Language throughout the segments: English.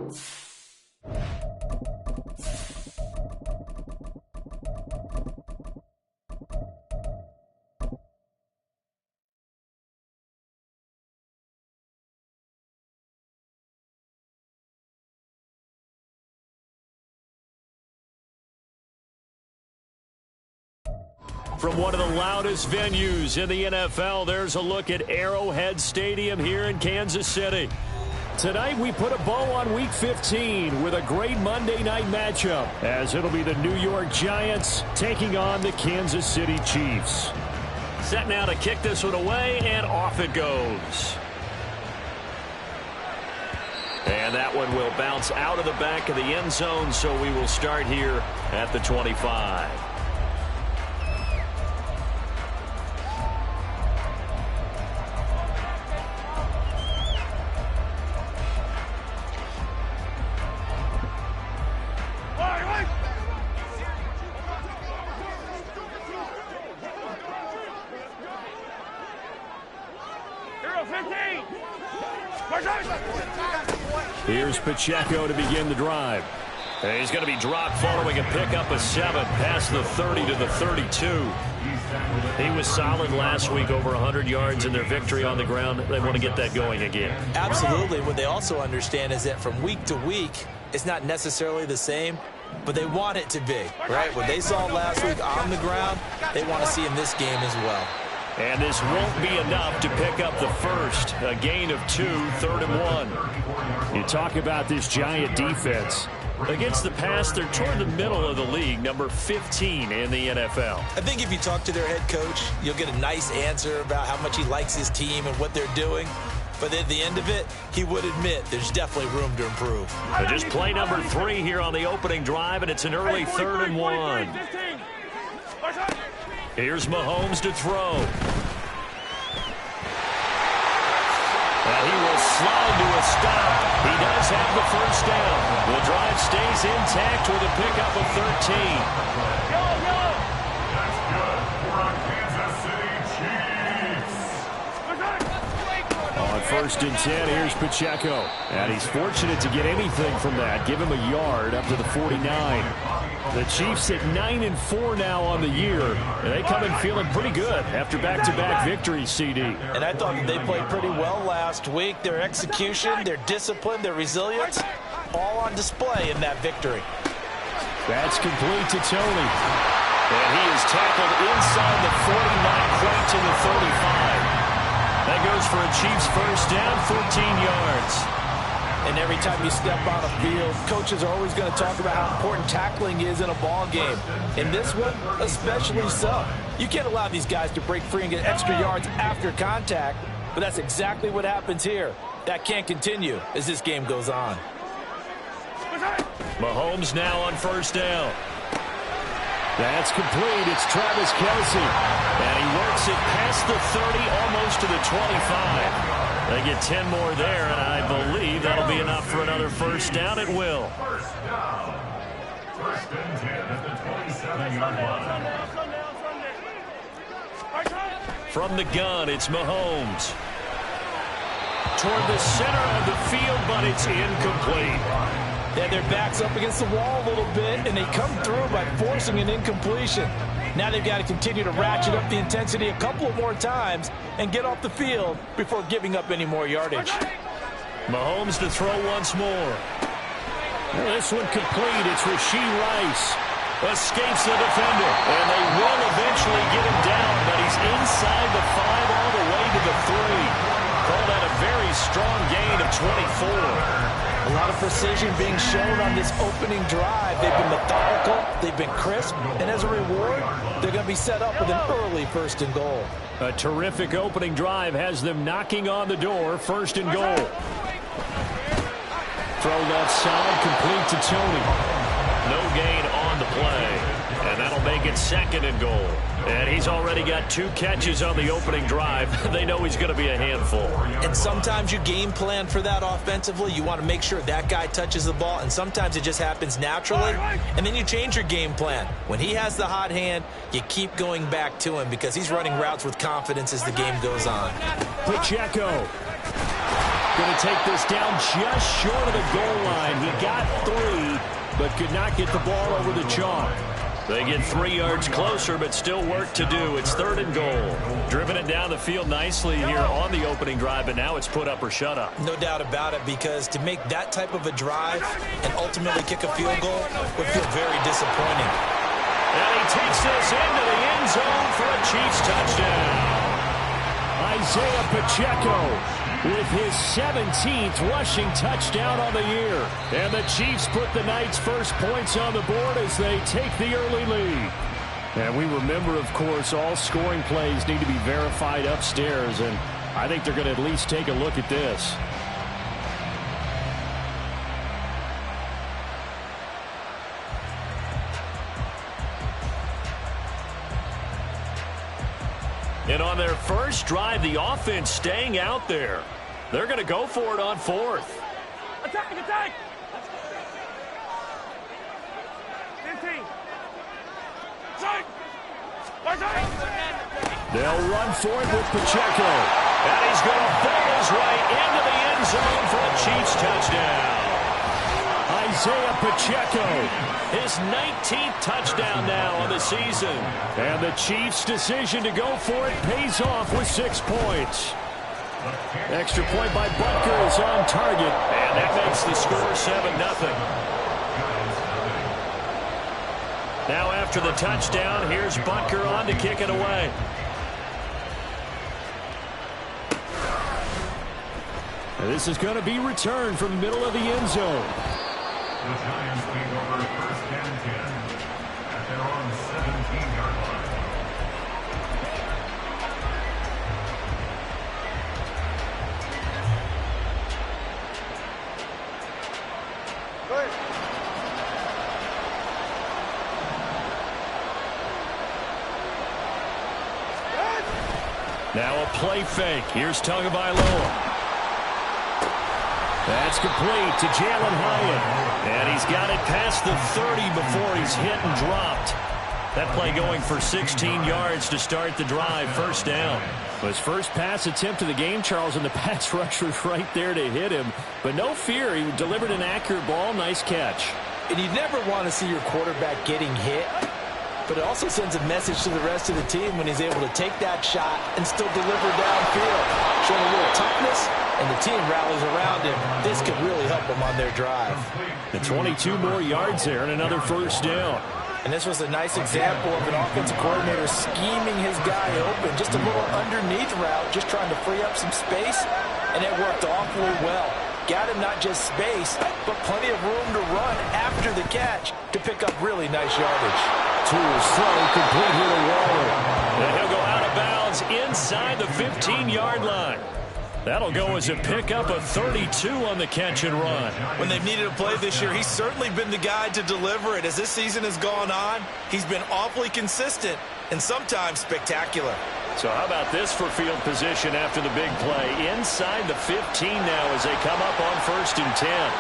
From one of the loudest venues in the NFL, there's a look at Arrowhead Stadium here in Kansas City. Tonight, we put a bow on Week 15 with a great Monday night matchup, as it'll be the New York Giants taking on the Kansas City Chiefs. Set now to kick this one away, and off it goes. And that one will bounce out of the back of the end zone, so we will start here at the 25. Here's Pacheco to begin the drive. And he's going to be dropped following a pickup of 7 past the 30 to the 32. He was solid last week, over 100 yards in their victory on the ground. They want to get that going again. Absolutely. What they also understand is that from week to week, it's not necessarily the same, but they want it to be, right? What they saw last week on the ground, they want to see in this game as well. And this won't be enough to pick up the first. A gain of 2, 3rd and 1. You talk about this Giant defense. Against the pass, they're toward the middle of the league, number 15 in the NFL. I think if you talk to their head coach, you'll get a nice answer about how much he likes his team and what they're doing. But at the end of it, he would admit there's definitely room to improve. Just play number 3 here on the opening drive, and it's an early 3rd and 1. Here's Mahomes to throw. And he will slide to a stop. He does have the first down. The drive stays intact with a pickup of 13. That's good for our Kansas City Chiefs. On 1st and 10, here's Pacheco. And he's fortunate to get anything from that. Give him a yard up to the 49. The Chiefs at 9-4 now on the year, and they come in feeling pretty good after back-to-back victories, CD. And I thought that they played pretty well last week. Their execution, their discipline, their resilience, all on display in that victory. That's complete to Tony. And he is tackled inside the 49, quite to the 35. That goes for a Chiefs first down, 14 yards. And every time you step on a field, coaches are always going to talk about how important tackling is in a ball game. In this one, especially so. You can't allow these guys to break free and get extra yards after contact, but that's exactly what happens here. That can't continue as this game goes on. Mahomes now on first down. That's complete. It's Travis Kelce. And he works it past the 30, almost to the 25. They get 10 more there, and I believe that'll be enough for another first down. It will. First down. 1st and 10 at the 27-yard line. From the gun, it's Mahomes. Toward the center of the field, but it's incomplete. Yeah, their back's up against the wall a little bit, and they come through by forcing an incompletion. Now they've got to continue to ratchet up the intensity a couple more times and get off the field before giving up any more yardage. Mahomes to throw once more. Well, this one complete. It's Rashee Rice. Escapes the defender. And they will eventually get him down, but he's inside the 5 all the way to the 3. Call that a very strong gain of 24. A lot of precision being shown on this opening drive. They've been methodical, they've been crisp, and as a reward, they're going to be set up with an early 1st and goal. A terrific opening drive has them knocking on the door, 1st and goal. Throw left side, complete to Tony. No gain on the play, and that'll make it 2nd and goal. And he's already got 2 catches on the opening drive. They know he's going to be a handful. And sometimes you game plan for that offensively. You want to make sure that guy touches the ball, and sometimes it just happens naturally. And then you change your game plan. When he has the hot hand, you keep going back to him because he's running routes with confidence as the game goes on. Pacheco. Going to take this down just short of the goal line. He got 3, but could not get the ball over the chalk. They get 3 yards closer, but still work to do. It's 3rd and goal. Driven it down the field nicely here on the opening drive, but now it's put up or shut up. No doubt about it, because to make that type of a drive and ultimately kick a field goal would feel very disappointing. And he takes this into the end zone for a Chiefs touchdown. Isaiah Pacheco with his 17th rushing touchdown on the year. And the Chiefs put the Knights' first points on the board as they take the early lead. And we remember, of course, all scoring plays need to be verified upstairs, and I think they're going to at least take a look at this. And on their first drive, the offense staying out there. They're going to go for it on 4th. Attack, attack! 15. They'll run for it with Pacheco. And he's going to ball his way into the end zone for a Chiefs touchdown. Isaiah Pacheco, his 19th touchdown now on the season. And the Chiefs' decision to go for it pays off with 6 points. Extra point by Butker is on target. And that makes the score 7-0. Now after the touchdown, here's Butker on to kick it away. And this is going to be returned from the middle of the end zone. The Giants take over 1st and 10 at their own 17-yard line. Now a play fake. Here's Tagovailoa. That's complete to Jalen Hyatt. And he's got it past the 30 before he's hit and dropped. That play going for 16 yards to start the drive. 1st down. His first pass attempt of the game, Charles, and the pass rush was right there to hit him. But no fear, he delivered an accurate ball. Nice catch. And you never want to see your quarterback getting hit, but it also sends a message to the rest of the team when he's able to take that shot and still deliver downfield. Showing a little toughness, and the team rallies around him. This could really help them on their drive. And 22 more yards there and another 1st down. And this was a nice example of an offensive coordinator scheming his guy open. Just a little underneath route, just trying to free up some space, and it worked awfully well. Got him not just space, but plenty of room to run after the catch to pick up really nice yardage. Tools throw complete here to Waller. And he'll go out of bounds inside the 15-yard line. That'll go as a pickup of 32 on the catch and run. When they've needed a play this year, he's certainly been the guy to deliver it. As this season has gone on, he's been awfully consistent and sometimes spectacular. So how about this for field position after the big play? Inside the 15 now as they come up on 1st and 10.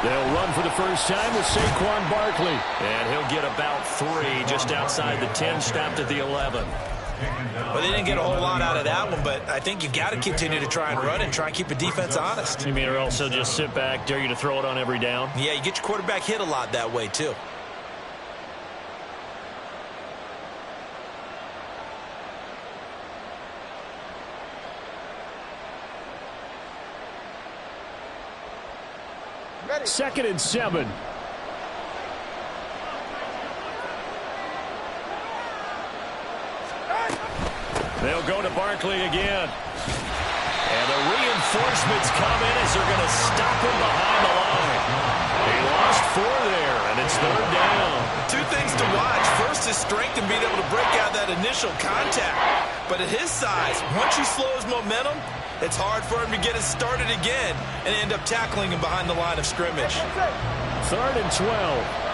They'll run for the first time with Saquon Barkley. And he'll get about 3 just outside the 10, stopped at the 11. Well, they didn't get a whole lot out of that one, but I think you've got to continue to try and run and try and keep the defense honest. You mean or else they'll just sit back, dare you to throw it on every down? Yeah, you get your quarterback hit a lot that way, too. Ready. 2nd and 7. They'll go to Barkley again. And the reinforcements come in as they're going to stop him behind the line. He lost 4 there, and it's 3rd down. 2 things to watch. First, his strength and being able to break out that initial contact. But at his size, once you slow his momentum, it's hard for him to get it started again and end up tackling him behind the line of scrimmage. 3rd and 12.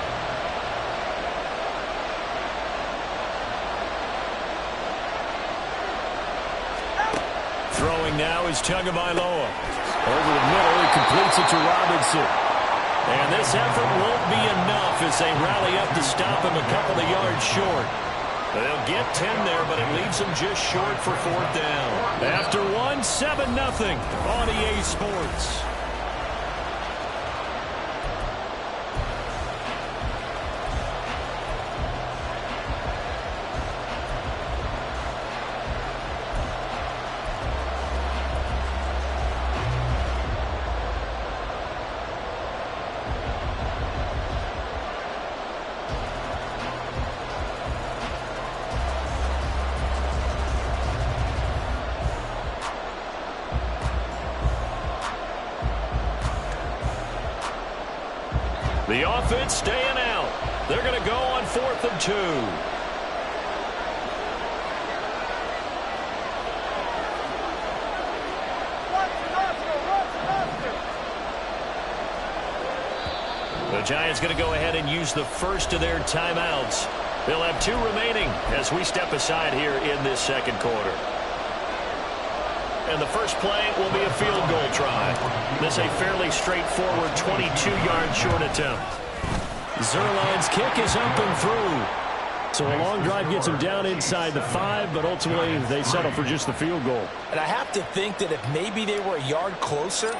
Throwing now is Tagovailoa. Over the middle, he completes it to Robinson. And this effort won't be enough as they rally up to stop him a couple of yards short. They'll get 10 there, but it leaves them just short for fourth down. After one, 7-0 on EA Sports. The offense staying out. They're going to go on 4th and 2. The Giants going to go ahead and use the first of their timeouts. They'll have 2 remaining as we step aside here in this second quarter. And the first play will be a field goal try. This a fairly straightforward 22-yard short attempt. Zuerlein's kick is up and through. So a long drive gets them down inside the 5, but ultimately they settle for just the field goal. And I have to think that if maybe they were a yard closer,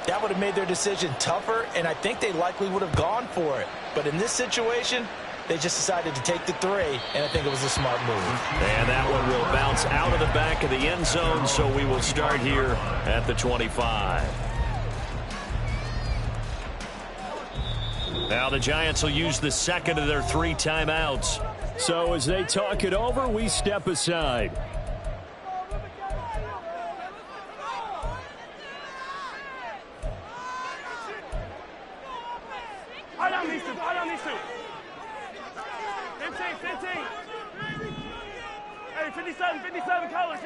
that would have made their decision tougher, and I think they likely would have gone for it. But in this situation, they just decided to take the 3, and I think it was a smart move. And that one will bounce out of the back of the end zone, so we will start here at the 25. Now the Giants will use the second of their 3 timeouts. So as they talk it over, we step aside. I don't need to. 15. Hey, 57 colors.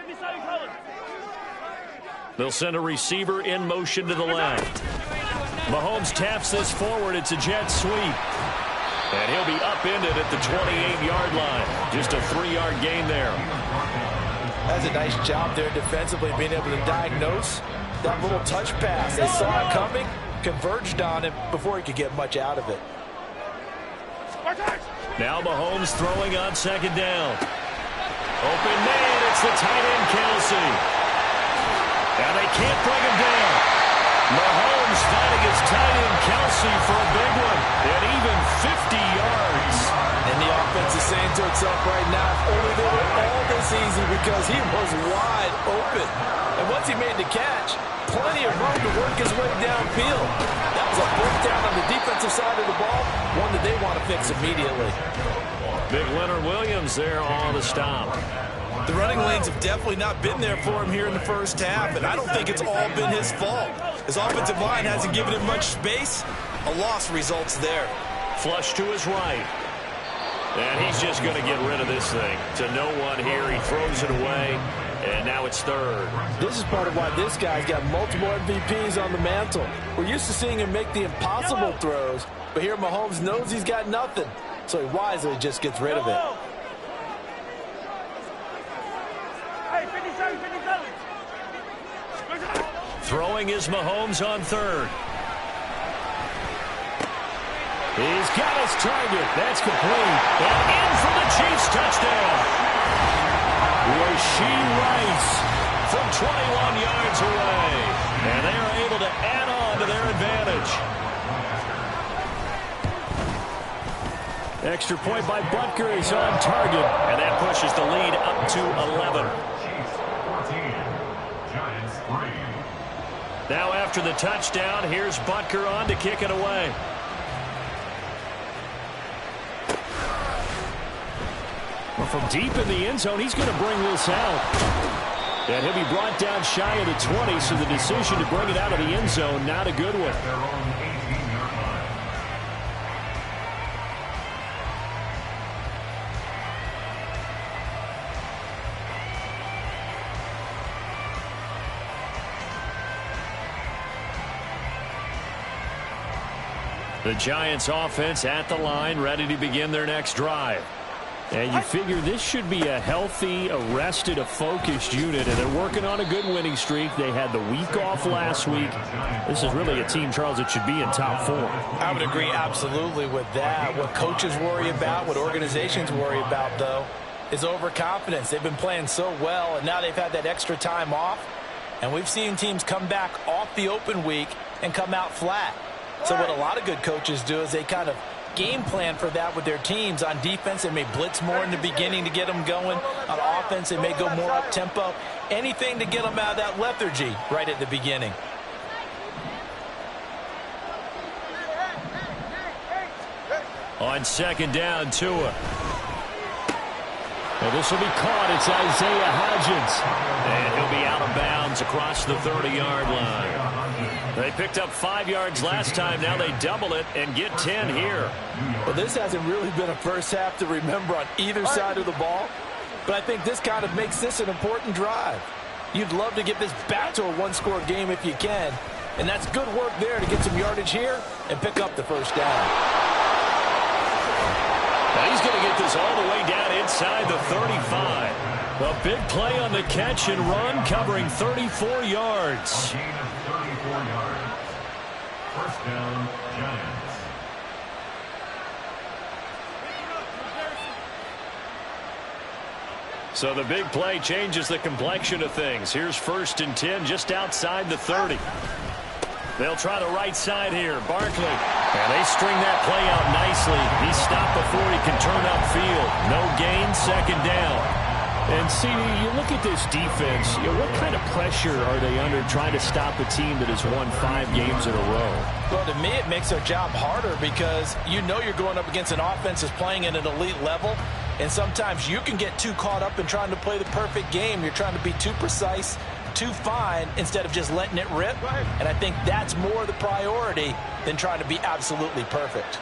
They'll send a receiver in motion to the left. Mahomes taps this forward. It's a jet sweep. And he'll be upended at the 28-yard line. Just a 3-yard gain there. That's a nice job there defensively, being able to diagnose that little touch pass. They saw it coming, converged on him before he could get much out of it. Now Mahomes throwing on second down. Open man, it's the tight end Kelsey. And they can't bring him down. Mahomes finding his tight end Kelsey for a big one. At even 50 yards. And the offense is saying to itself right now, if only they were all this easy, because he was wide open. And once he made the catch, plenty of room to work his way downfield. That was a breakdown on the defensive side of the ball, one that they want to fix immediately. Big Leonard Williams there on the stop. The running lanes have definitely not been there for him here in the first half, and I don't think it's all been his fault. His offensive line hasn't given him much space. A loss results there. Flush to his right. And he's just going to get rid of this thing. To no one here. He throws it away. And now it's third. This is part of why this guy's got multiple MVPs on the mantle. We're used to seeing him make the impossible throws, but here Mahomes knows he's got nothing, so he wisely just gets rid of it. Hey, 57. Throwing is Mahomes on third. He's got his target. That's complete. And in for the Chiefs touchdown. Rashee Rice from 21 yards away. And they are able to add on to their advantage. Extra point by Butker is on target. And that pushes the lead up to 11. Chiefs 14, Giants 3. Now after the touchdown, here's Butker on to kick it away. Well, from deep in the end zone, he's going to bring this out. And he'll be brought down shy of the 20, so the decision to bring it out of the end zone, not a good one. Their own 18-yard line. The Giants offense at the line, ready to begin their next drive. And you figure this should be a healthy, arrested, a focused unit, and they're working on a good winning streak. They had the week off last week. This is really a team, Charles, that should be in top 4. I would agree absolutely with that. What coaches worry about, what organizations worry about, though, is overconfidence. They've been playing so well, and now they've had that extra time off, and we've seen teams come back off the open week and come out flat. So what a lot of good coaches do is they kind of game plan for that with their teams. On defense, they may blitz more in the beginning to get them going. On offense, they may go more up-tempo. Anything to get them out of that lethargy right at the beginning. On second down, Tua. Well, this will be caught. It's Isaiah Hodgins. And he'll be out of bounds across the 30-yard line. They picked up 5 yards last time. Now they double it and get 10 here. Well, this hasn't really been a first half to remember on either side of the ball. But I think this kind of makes this an important drive. You'd love to get this back to a one-score game if you can. And that's good work there to get some yardage here and pick up the first down. Now he's going to get this all the way down inside the 35. A big play on the catch and run, covering 34 yards. A gain of 34 yards. First down, Giants. So the big play changes the complexion of things. Here's 1st and 10 just outside the 30. They'll try the right side here. Barkley. And they string that play out nicely. He stopped before he can turn upfield. No gain, second down. And, CD, you look at this defense, what kind of pressure are they under trying to stop a team that has won 5 games in a row? Well, to me, it makes their job harder because you know you're going up against an offense that's playing at an elite level, and sometimes you can get too caught up in trying to play the perfect game. You're trying to be too precise, too fine, instead of just letting it rip. And I think that's more the priority than trying to be absolutely perfect.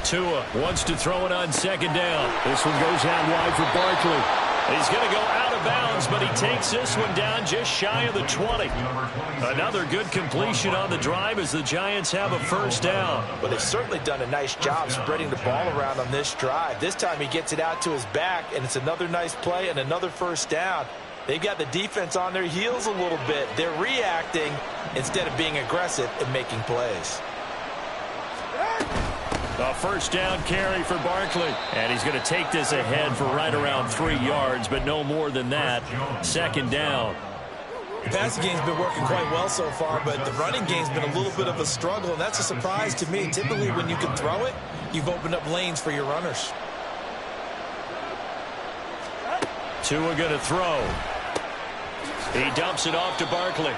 Tua wants to throw it on second down. This one goes out wide for Barkley. He's going to go out of bounds, but he takes this one down just shy of the 20. Another good completion on the drive as the Giants have a first down. Well, they've certainly done a nice job spreading the ball around on this drive. This time he gets it out to his back, and it's another nice play and another first down. They've got the defense on their heels a little bit. They're reacting instead of being aggressive and making plays. A first down carry for Barkley. And he's going to take this ahead for right around 3 yards, but no more than that. Second down. The passing game's been working quite well so far, but the running game's been a little bit of a struggle, and that's a surprise to me. Typically, when you can throw it, you've opened up lanes for your runners. Tua going to throw. He dumps it off to Barkley.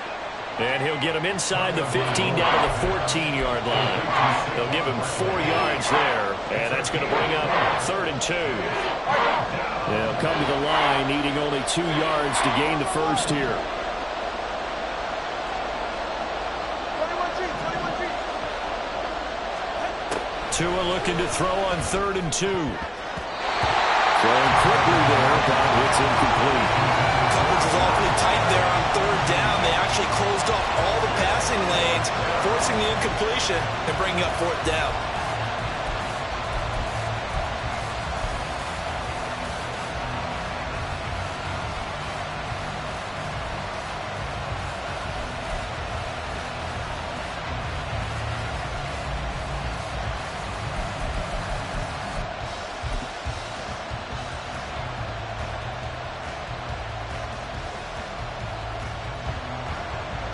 And he'll get him inside the 15 down to the 14-yard line. They'll give him 4 yards there, and that's going to bring up 3rd and 2. They'll come to the line, needing only 2 yards to gain the first here. Tua looking to throw on 3rd and 2. Throwing quickly there, but it's incomplete. Coverage is awfully tight there on 3rd down. They actually closed off all the passing lanes, forcing the incompletion and bringing up 4th down.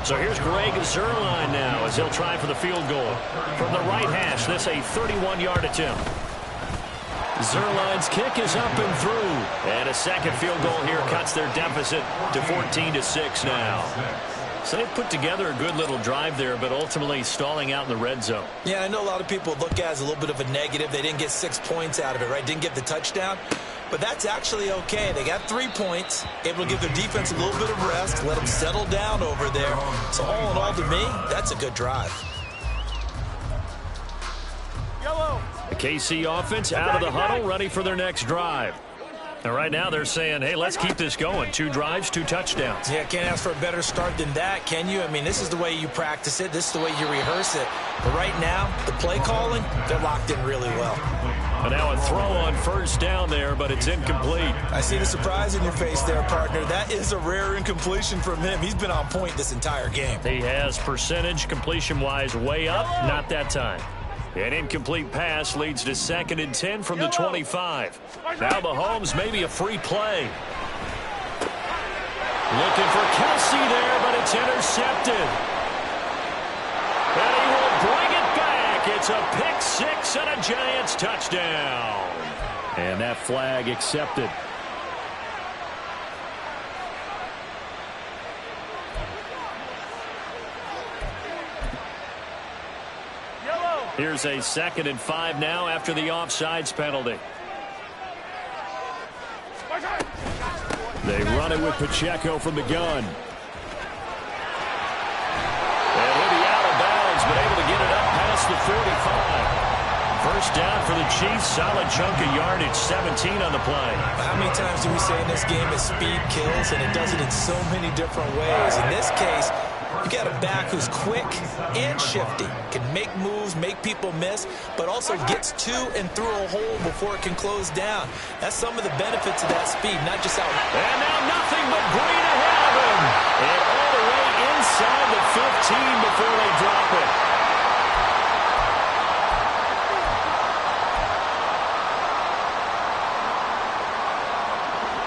So here's Greg Zuerlein now as he'll try for the field goal. From the right hash, this a 31-yard attempt. Zuerlein's kick is up and through. And a second field goal here cuts their deficit to 14-6 now. So they've put together a good little drive there, but ultimately stalling out in the red zone. Yeah, I know a lot of people look at it as a little bit of a negative. They didn't get 6 points out of it, right? Didn't get the touchdown. But that's actually okay. They got 3 points, able to give their defense a little bit of rest, let them settle down over there. So all in all, to me, that's a good drive. The KC offense out of the huddle, ready for their next drive. And right now they're saying, hey, let's keep this going. 2 drives, 2 touchdowns. Yeah, can't ask for a better start than that, can you? I mean, this is the way you practice it. This is the way you rehearse it. But right now, the play calling, they're locked in really well. And now a throw on first down there, but it's incomplete. I see the surprise in your face there, partner. That is a rare incompletion from him. He's been on point this entire game. He has percentage completion-wise way up, not that time. An incomplete pass leads to 2nd and 10 from the 25. Now Mahomes, maybe a free play. Looking for Kelsey there, but it's intercepted. And he will bring it back. It's a pick 6 and a Giants touchdown. And that flag accepted. Here's a 2nd and 5 now after the offsides penalty. They run it with Pacheco from the gun. And he'll be out of bounds, but able to get it up past the 45. First down for the Chiefs. Solid chunk of yardage, 17 on the play. How many times do we say in this game that speed kills, and it does it in so many different ways? In this case, you got a back who's quick and shifty, can make moves, make people miss, but also gets to and through a hole before it can close down. That's some of the benefits of that speed, not just out. And now nothing but green ahead of him. And all the way inside the 15 before they drop it.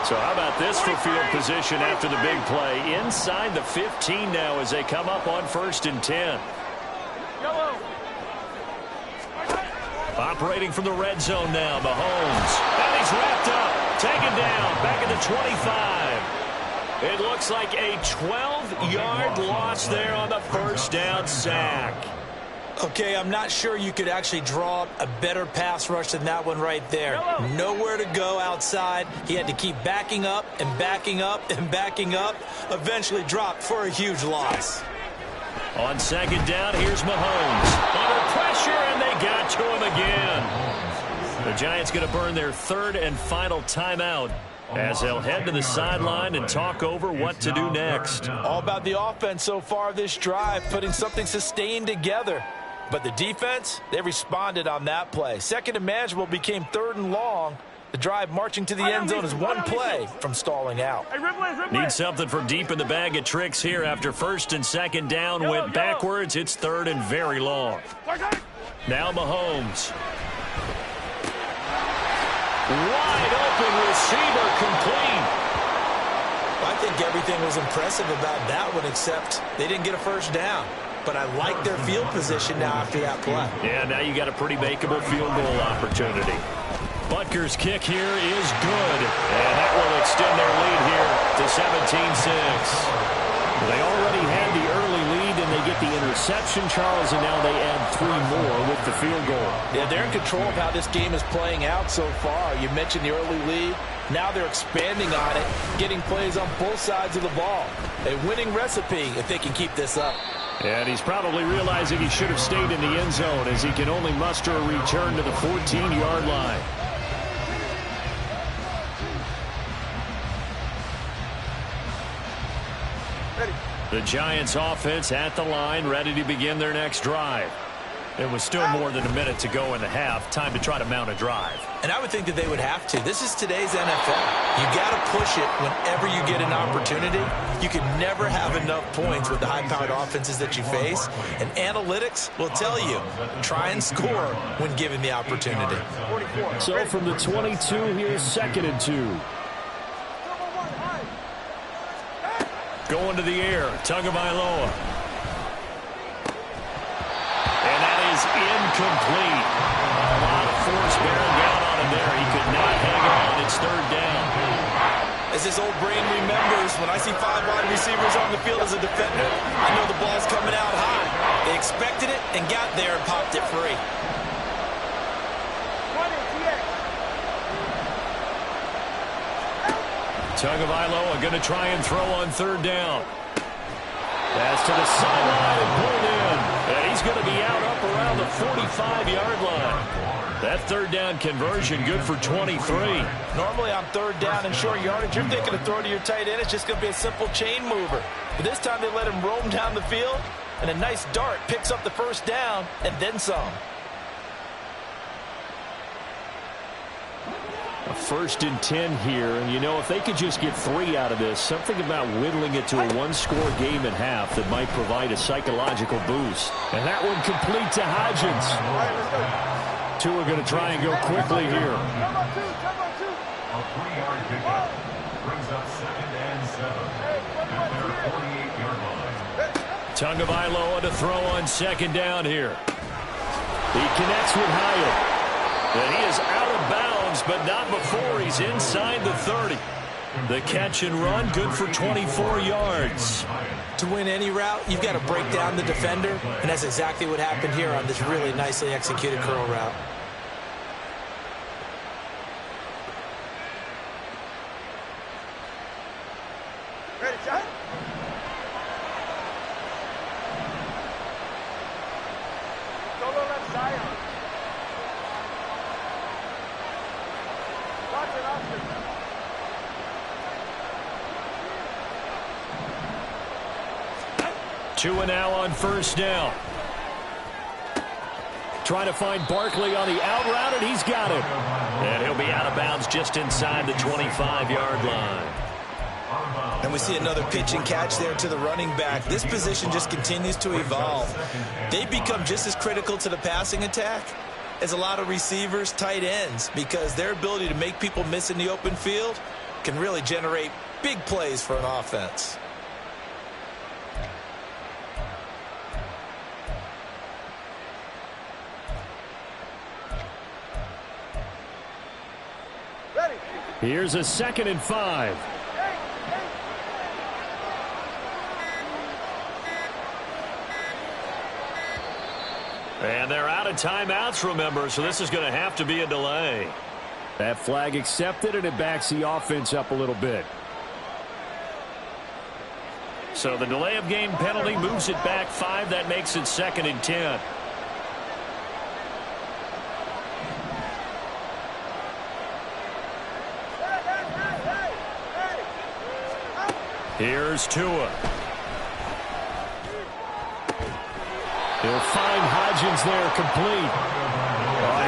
So how about this for field position after the big play? Inside the 15 now as they come up on 1st and 10. Operating from the red zone now, Mahomes. And he's wrapped up, taken down, back at the 25. It looks like a 12-yard loss there on the first down sack. Okay, I'm not sure you could actually draw up a better pass rush than that one right there. Nowhere to go outside. He had to keep backing up and backing up and backing up. Eventually dropped for a huge loss. On 2nd down, here's Mahomes. Under pressure, and they got to him again. The Giants going to burn their 3rd and final timeout as they'll head to the sideline and talk over what to do next. All about the offense so far this drive, putting something sustained together. But the defense, they responded on that play. 2nd and manageable became 3rd and long. The drive marching to the end zone is one play from stalling out. Need something from deep in the bag of tricks here after 1st and 2nd down. Went backwards. It's 3rd and very long. Now Mahomes. Wide open receiver complete. I think everything was impressive about that one, except they didn't get a first down. But I like their field position now after that play. Yeah, now you got a pretty makeable field goal opportunity. Butker's kick here is good. And that will extend their lead here to 17-6. They already had the early lead, and they get the interception, Charles, and now they add 3 more with the field goal. Yeah, they're in control of how this game is playing out so far. You mentioned the early lead. Now they're expanding on it, getting plays on both sides of the ball. A winning recipe if they can keep this up. And he's probably realizing he should have stayed in the end zone as he can only muster a return to the 14-yard line. The Giants offense at the line, ready to begin their next drive. There was still more than a minute to go in the half. Time to try to mount a drive. And I would think that they would have to. This is today's NFL. You got to push it whenever you get an opportunity. You can never have enough points with the high-powered offenses that you face. And analytics will tell you, try and score when given the opportunity. So from the 22, here's 2nd and 2. Going to the air, Tagovailoa. And that is incomplete. A lot of force bearing down on him there. He could not hang on. It's 3rd down. As his old brain remembers, when I see 5 wide receivers on the field as a defender, I know the ball's coming out high. They expected it and got there and popped it free. Tagovailoa going to try and throw on 3rd down. Pass to the sideline and pulled in. And he's going to be out up around the 45-yard line. That third down conversion good for 23. Normally on third down and short yardage, you're thinking to throw to your tight end. It's just going to be a simple chain mover. But this time they let him roam down the field, and a nice dart picks up the first down and then some. A 1st and 10 here, and you know, if they could just get 3 out of this, something about whittling it to a one-score game at half that might provide a psychological boost. And that one complete to Hodgins. Two are going to try and go quickly here. A 3-yard pickup brings up 2nd and 7 at their 48-yard line. Tagovailoa to throw on 2nd down here. He connects with Hyatt. And he is out of bounds, but not before he's inside the 30. The catch and run, good for 24 yards. To win any route, you've got to break down the defender, and that's exactly what happened here on this really nicely executed curl route. Ready, shot. Solo left side. Watch it, Austin. Two and now on 1st down. Trying to find Barkley on the out route, and he's got it. And he'll be out of bounds just inside the 25-yard line. And we see another pitch and catch there to the running back. This position just continues to evolve. They become just as critical to the passing attack as a lot of receivers, tight ends, because their ability to make people miss in the open field can really generate big plays for an offense. Ready. Here's a 2nd and 5. And they're out of timeouts, remember, so this is going to have to be a delay. That flag accepted, and it backs the offense up a little bit. So the delay of game penalty moves it back 5. That makes it 2nd and 10. Here's Tua. He'll find Hodgins there complete.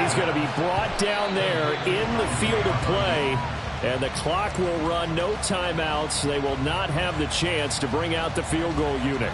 He's going to be brought down there in the field of play. And the clock will run, no timeouts. They will not have the chance to bring out the field goal unit.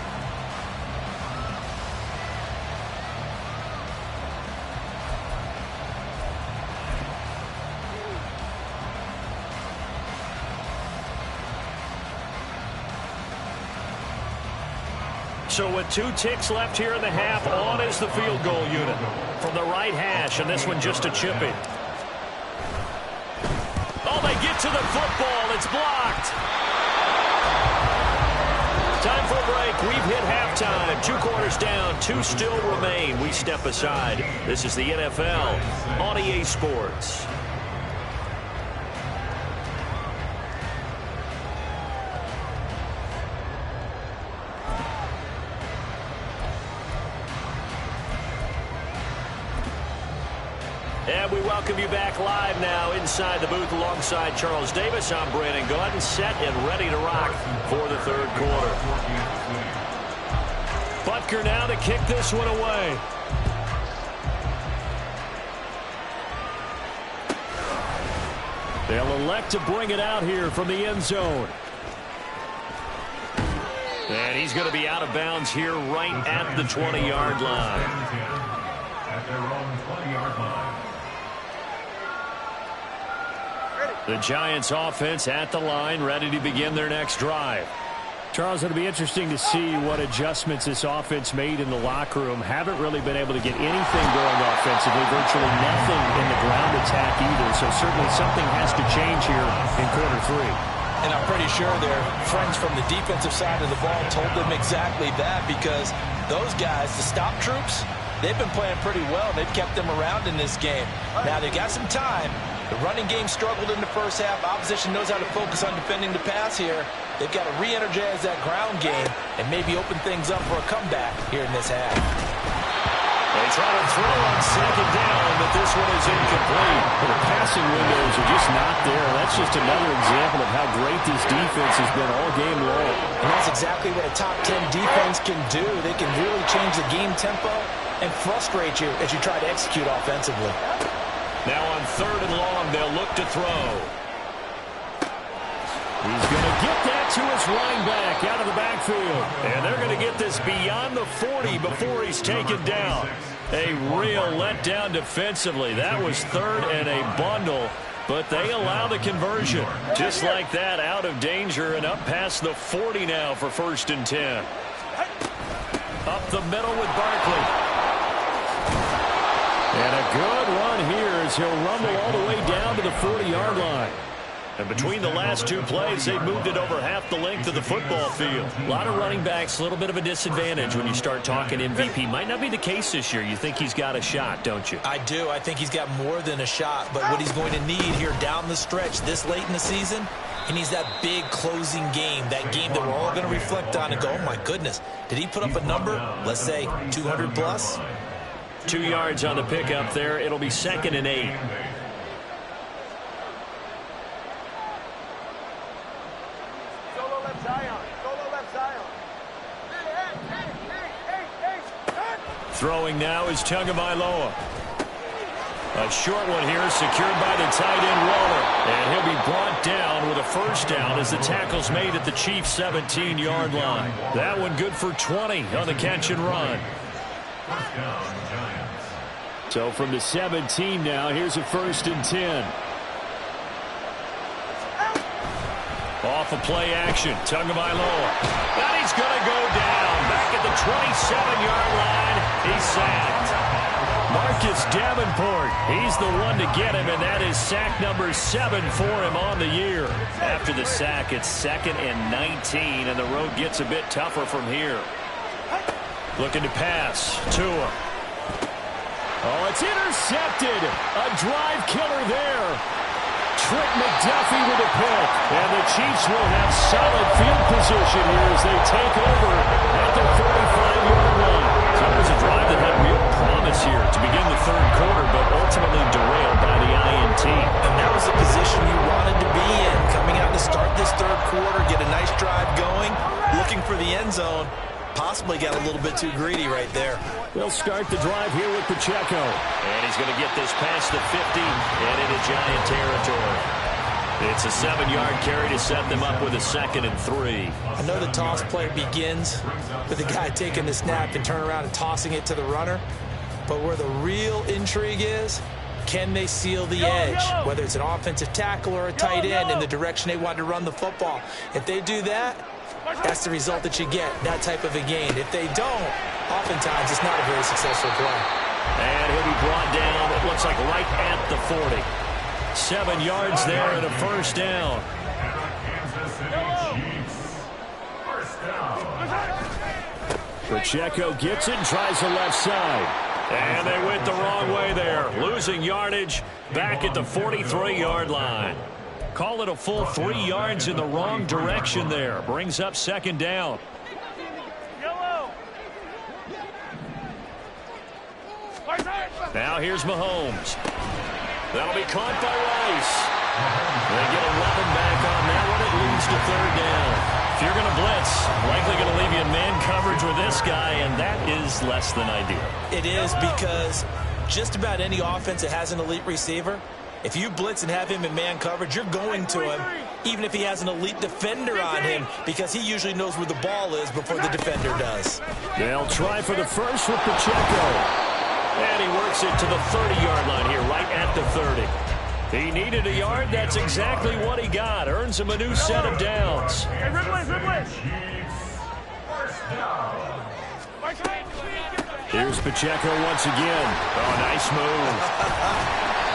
So with 2 ticks left here in the half, on is the field goal unit from the right hash, and this one just a chipping. Oh, they get to the football. It's blocked. Time for a break. We've hit halftime. 2 quarters down, 2 still remain. We step aside. This is the NFL on EA Sports. And we welcome you back live now inside the booth alongside Charles Davis. I'm Brandon Gordon, set and ready to rock for the 3rd quarter. Butker now to kick this one away. They'll elect to bring it out here from the end zone. And he's going to be out of bounds here right at the 20-yard line. At their own 20-yard line. The Giants offense at the line, ready to begin their next drive. Charles, it'll be interesting to see what adjustments this offense made in the locker room. Haven't really been able to get anything going offensively, virtually nothing in the ground attack either. So certainly something has to change here in quarter 3. And I'm pretty sure their friends from the defensive side of the ball told them exactly that, because those guys, the stop troops, they've been playing pretty well. They've kept them around in this game. Now they've got some time. The running game struggled in the first half. Opposition knows how to focus on defending the pass here. They've got to re-energize that ground game and maybe open things up for a comeback here in this half. They try to throw on second down, but this one is incomplete. The passing windows are just not there. That's just another example of how great this defense has been all game long. And that's exactly what a top 10 defense can do. They can really change the game tempo and frustrate you as you try to execute offensively. Now on 3rd and long, they'll look to throw. He's going to get that to his running back out of the backfield. And they're going to get this beyond the 40 before he's taken down. A real letdown defensively. That was 3rd and a bundle, but they allow the conversion. Just like that, out of danger and up past the 40 now for 1st and 10. Up the middle with Barkley. And a good run here as he'll rumble all the way down to the 40-yard line. And between the last 2 plays, they've moved it over half the length of the football field. A lot of running backs, a little bit of a disadvantage when you start talking MVP. Might not be the case this year. You think he's got a shot, don't you? I do. I think he's got more than a shot. But what he's going to need here down the stretch this late in the season, he needs that big closing game, that game that we're all going to reflect on and go, oh, my goodness, did he put up a number, let's say, 200 plus? 2 yards on the pickup there. It'll be 2nd and 8. Throwing now is Tagovailoa. A short one here secured by the tight end Waller. And he'll be brought down with a 1st down as the tackle's made at the Chiefs' 17-yard line. That one good for 20 on the catch and run. So from the 17 now, here's a 1st and 10. Off of play action, Tagovailoa. And he's going to go down. Back at the 27-yard line, he's sacked. Marcus Davenport, he's the one to get him, and that is sack number 7 for him on the year. After the sack, it's 2nd and 19, and the road gets a bit tougher from here. Looking to pass, Tua. Oh, it's intercepted. A drive killer there. Trent McDuffie with a pick. And the Chiefs will have solid field position here as they take over at the 45-yard line. So it was a drive that had real promise here to begin the 3rd quarter, but ultimately derailed by the INT. And that was the position you wanted to be in. Coming out to start this 3rd quarter, get a nice drive going, looking for the end zone. Possibly got a little bit too greedy right there. They'll start the drive here with Pacheco. And he's going to get this past the 50 and into Giant territory. It's a 7-yard carry to set them up with a 2nd and 3. I know the toss play begins with the guy taking the snap and turning around and tossing it to the runner. But where the real intrigue is, can they seal the edge? Whether it's an offensive tackle or a tight end in the direction they want to run the football. If they do that, that's the result that you get, that type of a gain. If they don't, oftentimes it's not a very successful play. And he'll be brought down, it looks like right at the 40. 7 yards there and a 1st down. Pacheco gets it and tries the left side. And they went the wrong way there. Losing yardage back at the 43-yard line. Call it a full 3 yards in the wrong direction there. Brings up 2nd down. Now here's Mahomes. That'll be caught by Rice. They get 11 back on that one. It leads to 3rd down. If you're going to blitz, likely going to leave you in man coverage with this guy, and that is less than ideal. It is, because just about any offense that has an elite receiver, if you blitz and have him in man coverage, you're going to him, even if he has an elite defender on him, because he usually knows where the ball is before the defender does. They'll try for the 1st with Pacheco. And he works it to the 30-yard line here, right at the 30. He needed a yard. That's exactly what he got. Earns him a new set of downs. Here's Pacheco once again. Oh, nice move.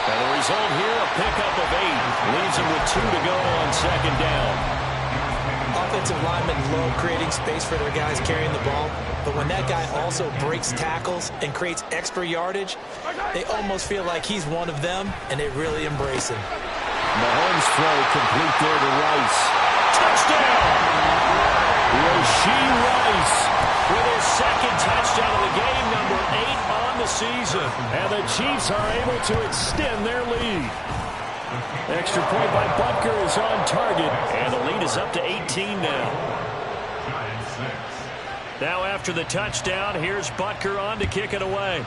And the result here, a pickup of 8. Leaves him with 2 to go on 2nd down. Offensive linemen love creating space for their guys carrying the ball, but when that guy also breaks tackles and creates extra yardage, they almost feel like he's one of them, and they really embrace him. Mahomes throw complete there to Rice. Touchdown! Rashee Rice with his 2nd touchdown of the game, number 8 on the season. And the Chiefs are able to extend their lead. Extra point by Butker is on target. And the lead is up to 18 now. Now after the touchdown, here's Butker on to kick it away.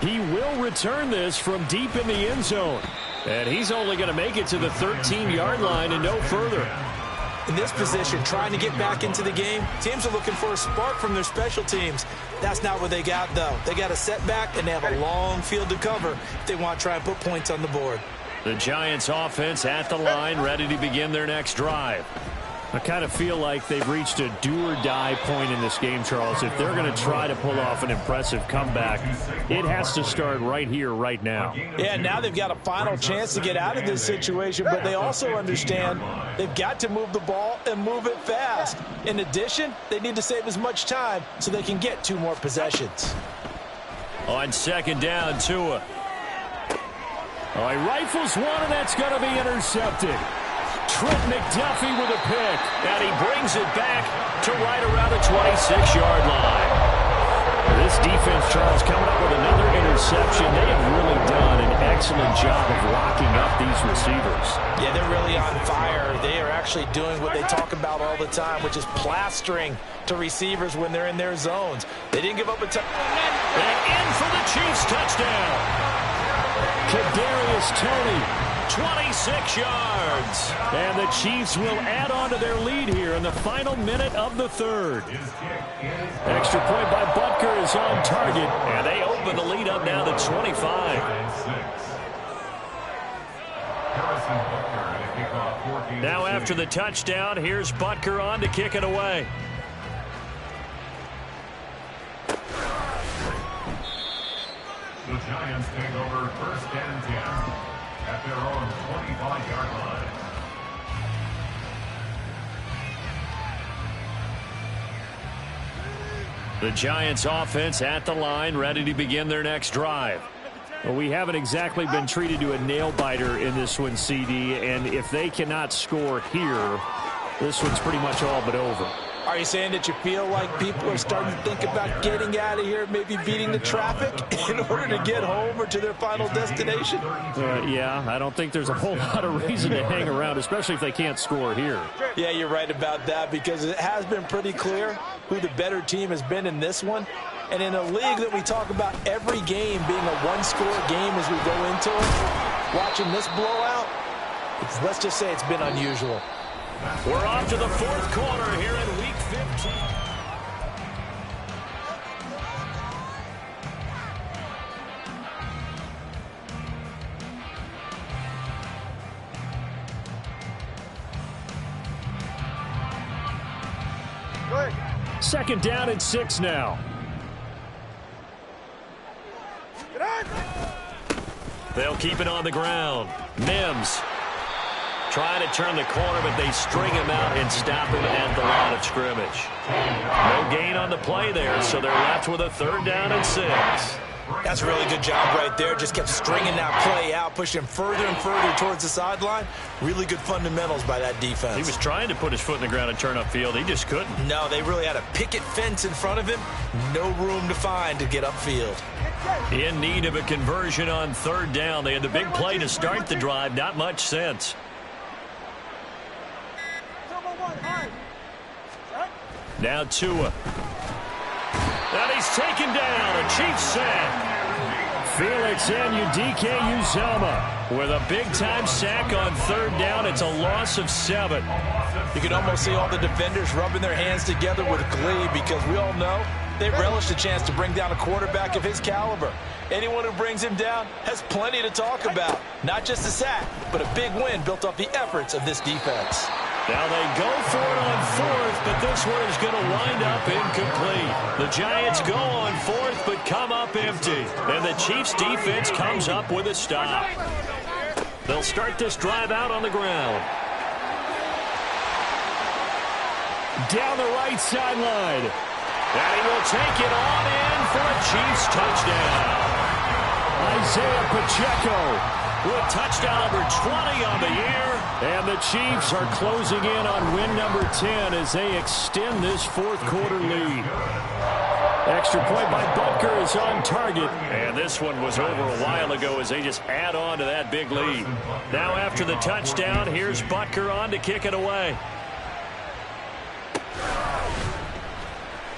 He will return this from deep in the end zone. And he's only going to make it to the 13-yard line and no further. In this position, trying to get back into the game, teams are looking for a spark from their special teams. That's not what they got, though. They got a setback, and they have a long field to cover if they want to try and put points on the board. The Giants offense at the line, ready to begin their next drive. I kind of feel like they've reached a do-or-die point in this game, Charles. If they're going to try to pull off an impressive comeback, it has to start right here, right now. Yeah, now they've got a final chance to get out of this situation, but they also understand they've got to move the ball and move it fast. In addition, they need to save as much time so they can get 2 more possessions. On second down, Tua. Oh, he rifles one, and that's going to be intercepted. Trent McDuffie with a pick, and he brings it back to right around the 26-yard line. This defense, Charles, coming up with another interception. They have really done an excellent job of locking up these receivers. Yeah, they're really on fire. They are actually doing what they talk about all the time, which is plastering to receivers when they're in their zones. They didn't give up a touchdown. And in for the Chiefs touchdown. Kadarius Toney. 26 yards. And the Chiefs will add on to their lead here in the final minute of the third. Extra point by Butker is on target. And they open the lead up now to 25. Now after the touchdown, here's Butker on to kick it away. The Giants take over first and 10 at their own 25-yard line. The Giants offense at the line, ready to begin their next drive. Well, we haven't exactly been treated to a nail-biter in this one, CD, and if they cannot score here, this one's pretty much all but over. Are you saying that you feel like people are starting to think about getting out of here, maybe beating the traffic in order to get home or to their final destination? Yeah, I don't think there's a whole lot of reason to hang around, especially if they can't score here. Yeah, you're right about that, because it has been pretty clear who the better team has been in this one. And in a league that we talk about every game being a one-score game as we go into it, watching this blowout, let's just say it's been unusual. We're off to the fourth quarter here in Week 15. Second down and 6 now. They'll keep it on the ground. Mims trying to turn the corner, but they string him out and stop him at the line of scrimmage. No gain on the play there, so they're left with a third down and 6. That's a really good job right there. Just kept stringing that play out, pushing him further and further towards the sideline. Really good fundamentals by that defense. He was trying to put his foot in the ground and turn upfield. He just couldn't. No, they really had a picket fence in front of him. No room to find to get upfield. In need of a conversion on third down. They had the big play to start the drive. Not much sense. Now Tua. And he's taken down. A Chiefs sack. Felix Anudike-Uzomah with a big-time sack on third down. It's a loss of 7. You can almost see all the defenders rubbing their hands together with glee, because we all know they relish the chance to bring down a quarterback of his caliber. Anyone who brings him down has plenty to talk about. Not just a sack, but a big win built off the efforts of this defense. Now they go for it on fourth, but this one is going to wind up incomplete. The Giants go on fourth, but come up empty. And the Chiefs defense comes up with a stop. They'll start this drive out on the ground. Down the right sideline. And he will take it on in for a Chiefs touchdown. Isaiah Pacheco with touchdown number 20 on the year. And the Chiefs are closing in on win number 10 as they extend this fourth quarter lead. Extra point by Butker is on target. And this one was over a while ago as they just add on to that big lead. Now after the touchdown, here's Butker on to kick it away.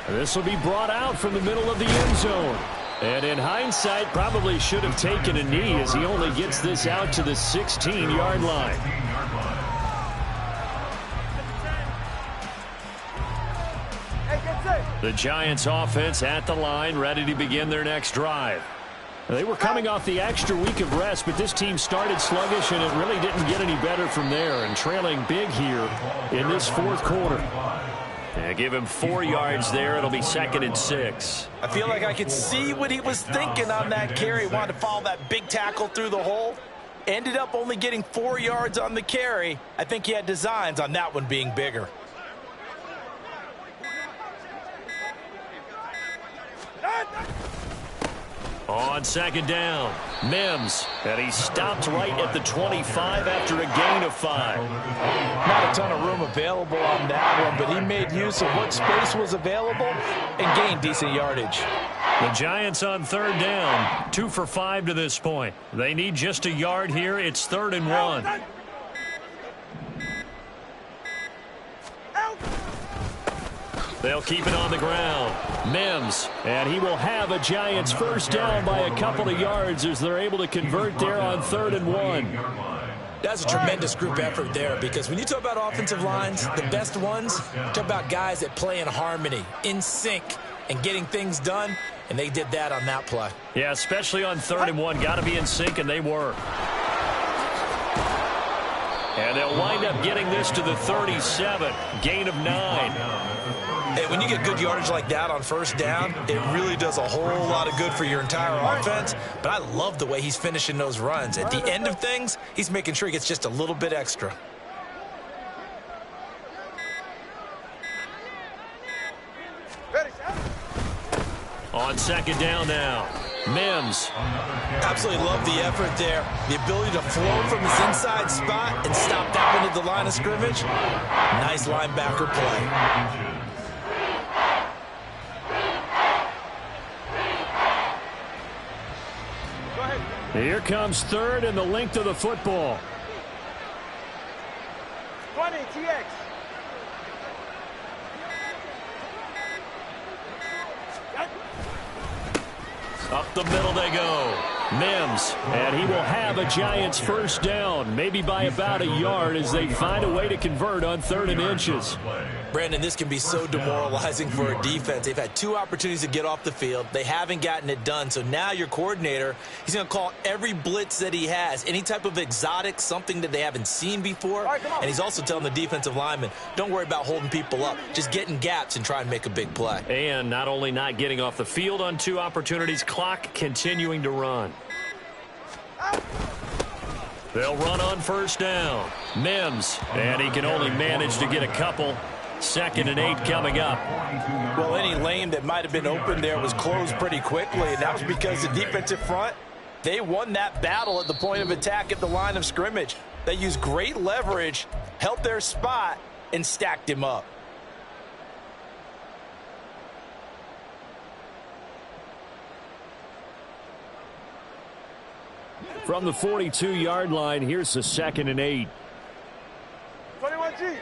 This will be brought out from the middle of the end zone. And in hindsight, probably should have taken a knee as he only gets this out to the 16-yard line. The Giants offense at the line, ready to begin their next drive. They were coming off the extra week of rest, but this team started sluggish, and it really didn't get any better from there, and trailing big here in this fourth quarter. Yeah, give him 4 yards there. It'll be 2nd and 6. I feel like I could see what he was thinking on that carry. Wanted to follow that big tackle through the hole. Ended up only getting 4 yards on the carry. I think he had designs on that one being bigger. On 2nd down, Mims, and he stopped right at the 25 after a gain of 5. Not a ton of room available on that one, but he made use of what space was available and gained decent yardage. The Giants on 3rd down, 2 for 5 to this point. They need just a yard here. It's 3rd and 1. They'll keep it on the ground. Mims, and he will have a Giants first down by a couple of yards as they're able to convert there on 3rd and 1. That's a tremendous group effort there, because when you talk about offensive lines, the best ones, talk about guys that play in harmony, in sync, and getting things done, and they did that on that play. Yeah, especially on 3rd and 1. Got to be in sync, and they were. And they'll wind up getting this to the 37, gain of 9. Hey, when you get good yardage like that on first down, it really does a whole lot of good for your entire offense. But I love the way he's finishing those runs. At the end of things, he's making sure he gets just a little bit extra. On 2nd down now, Mims. Absolutely love the effort there. The ability to flow from his inside spot and stop that one at the line of scrimmage. Nice linebacker play. Here comes 3rd and the length of the football. 20, TX. Up the middle they go. Mims, and he will have a Giants first down, maybe by about a yard as they find a way to convert on 3rd and inches. Brandon, this can be so demoralizing for a defense. They've had 2 opportunities to get off the field. They haven't gotten it done. So now your coordinator, he's going to call every blitz that he has, any type of exotic, something that they haven't seen before. And he's also telling the defensive lineman, don't worry about holding people up. Just get in gaps and try and make a big play. And not only not getting off the field on 2 opportunities, clock continuing to run. They'll run on first down. Mims, and he can only manage to get a couple. 2nd and 8 coming up. Well, any lane that might have been open there was closed pretty quickly, and that was because the defensive front, they won that battle at the point of attack at the line of scrimmage. They used great leverage, held their spot, and stacked him up. From the 42-yard line, here's the 2nd and 8. 21G.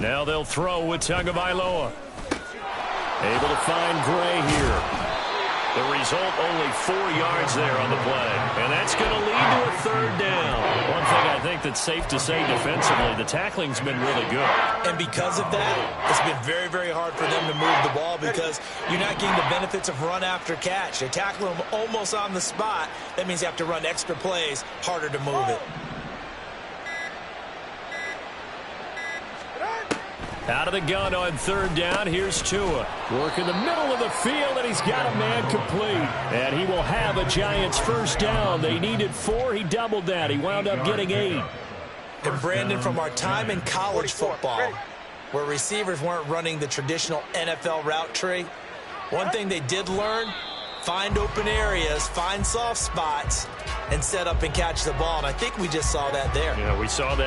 Now they'll throw with Tagovailoa. Able to find Gray here. The result, only 4 yards there on the play. And that's going to lead to a 3rd down. One thing I think that's safe to say defensively, the tackling's been really good. And because of that, it's been very, very hard for them to move the ball because you're not getting the benefits of run after catch. They're tackling them almost on the spot. That means you have to run extra plays, harder to move it. Out of the gun on 3rd down, here's Tua. Working the middle of the field, and he's got a man complete. And he will have a Giants first down. They needed 4. He doubled that. He wound up getting 8. And Brandon, from our time in college football, where receivers weren't running the traditional NFL route tree, one thing they did learn, find open areas, find soft spots, and set up and catch the ball. And I think we just saw that there. Yeah, we saw that.